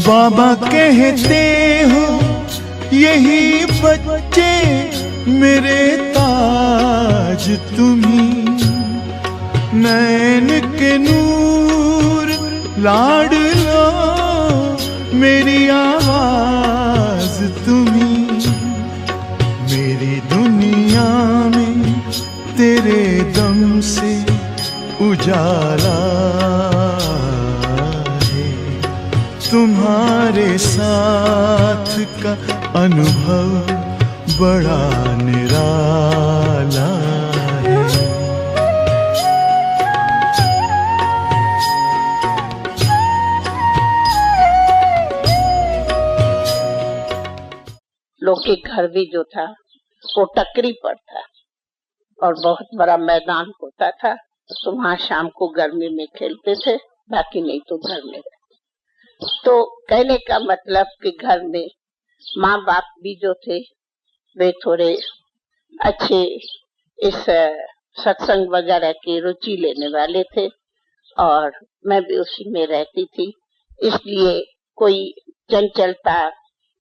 बाबा कहते हो यही बच्चे मेरे ताज तुम्ही, नैन के नूर लाडलो मेरी आवाज तुम्ही, मेरी दुनिया में तेरे दम से उजाला है, तुम्हारे साथ का अनुभव बड़ा निराला है। लौकिक घर भी जो था वो टकरी पर था और बहुत बड़ा मैदान होता था, तो वहाँ शाम को गर्मी में खेलते थे, बाकी नहीं तो घर में रहते। तो कहने का मतलब कि घर में माँ बाप भी जो थे वे थोड़े अच्छे इस सत्संग वगैरह की रुचि लेने वाले थे और मैं भी उसी में रहती थी, इसलिए कोई चंचलता,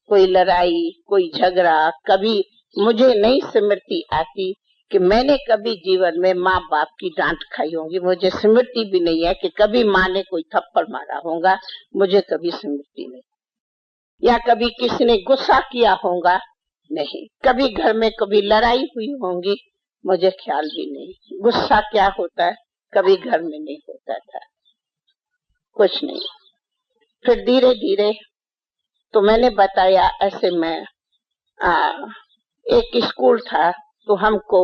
कोई लड़ाई, कोई झगड़ा कभी मुझे नहीं स्मृति आती कि मैंने कभी जीवन में माँ बाप की डांट खाई होगी। मुझे स्मृति भी नहीं है कि कभी माँ ने कोई थप्पड़ मारा होगा, मुझे कभी स्मृति नहीं। या कभी किसी ने गुस्सा किया होगा, नहीं। कभी घर में कभी लड़ाई हुई होगी, मुझे ख्याल भी नहीं। गुस्सा क्या होता है कभी घर में नहीं होता था, कुछ नहीं। फिर धीरे धीरे तो मैंने बताया ऐसे में एक स्कूल था, तो हमको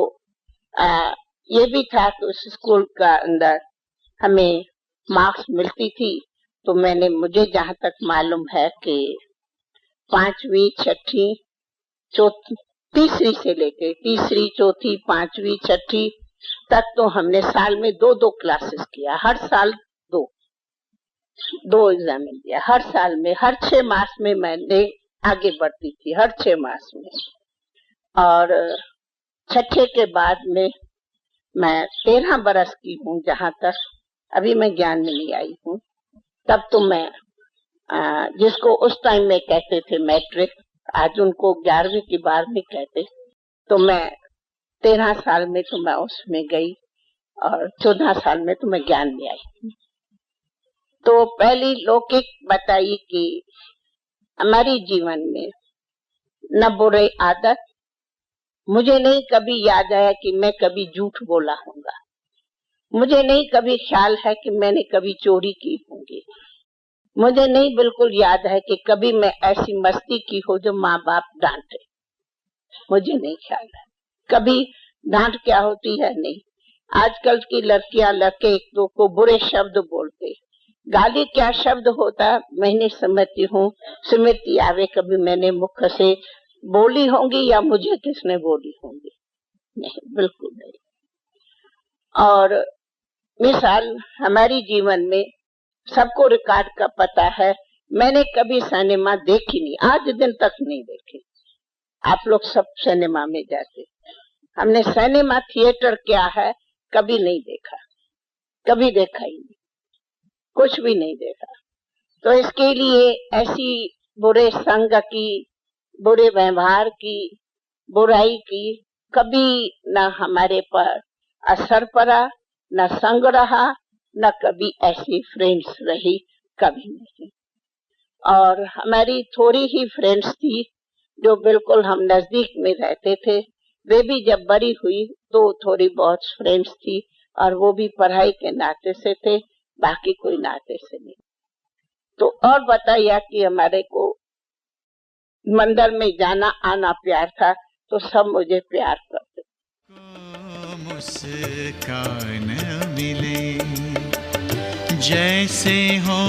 ये भी था कि उस स्कूल का अंदर हमें मार्क्स मिलती थी। तो मुझे जहाँ तक मालूम है कि 5वीं, 6ठी, तीसरी से लेके तीसरी, चौथी, 5वीं, 6ठी तक तो हमने साल में 2-2 क्लासेस किया। हर साल 2 एग्जाम दिया, हर साल में, हर 6 मास में मैंने आगे बढ़ती थी, हर 6 मास में। और 6ठे के बाद में मैं 13 बरस की हूँ, जहाँ तक अभी मैं ज्ञान में नहीं आई हूँ। तब तो मैं जिसको उस टाइम में कहते थे मैट्रिक, आज उनको 11वीं की 12वीं कहते, तो मैं 13 साल में तो मैं उसमें गई और 14 साल में तो मैं ज्ञान में आई। तो पहली लौकिक बताई कि हमारी जीवन में न बुरे आदत, मुझे नहीं कभी याद आया कि मैं कभी झूठ बोला होगा, मुझे नहीं कभी ख्याल है कि मैंने कभी चोरी की होगी, मुझे नहीं बिल्कुल याद है कि कभी मैं ऐसी मस्ती की हो जो माँ बाप डांटे, मुझे नहीं ख्याल है। कभी डांट क्या होती है नहीं। आजकल की लड़कियां लड़के एक दो को बुरे शब्द बोलते, गाली क्या शब्द होता मैं नहीं समझती हूँ। स्मृति आवे कभी मैंने मुख से बोली होंगी या मुझे किसने बोली होंगी, नहीं, बिल्कुल नहीं। और मिसाल हमारी जीवन में सबको रिकॉर्ड का पता है, मैंने कभी सिनेमा देखी नहीं, आज दिन तक नहीं देखी। आप लोग सब सिनेमा में जाते, हमने सिनेमा थिएटर क्या है कभी नहीं देखा, कभी देखा ही नहीं, कुछ भी नहीं देखा। तो इसके लिए ऐसी बुरे संग की, बुरे व्यवहार की, बुराई की कभी न हमारे पर असर पड़ा, न संग रहा, न कभी ऐसी फ्रेंड्स रही, कभी नहीं। और हमारी थोड़ी ही फ्रेंड्स थी जो बिल्कुल हम नजदीक में रहते थे, वे भी जब बड़ी हुई तो थोड़ी बहुत फ्रेंड्स थी और वो भी पढ़ाई के नाते से थे, बाकी कोई नाते से नहीं। तो और बताया कि हमारे को मंदिर में जाना आना प्यार था, तो सब मुझे प्यार करते। मुस्कान मिले जैसे हो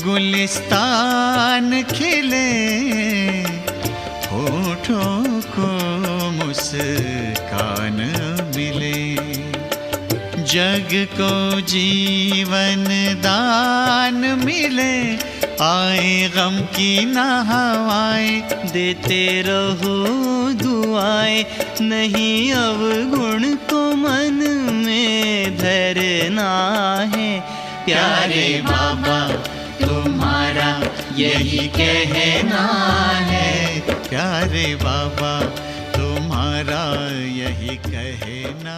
गुलिस्तान खिले, होठों को मुस्कान मिले, जग को जीवन दान मिले, आए गम की ना हवाएं, देते रहो दुआएं, नहीं अवगुण को मन में धरना है। प्यारे बाबा तुम्हारा यही कहना है, प्यारे बाबा तुम्हारा यही कहना।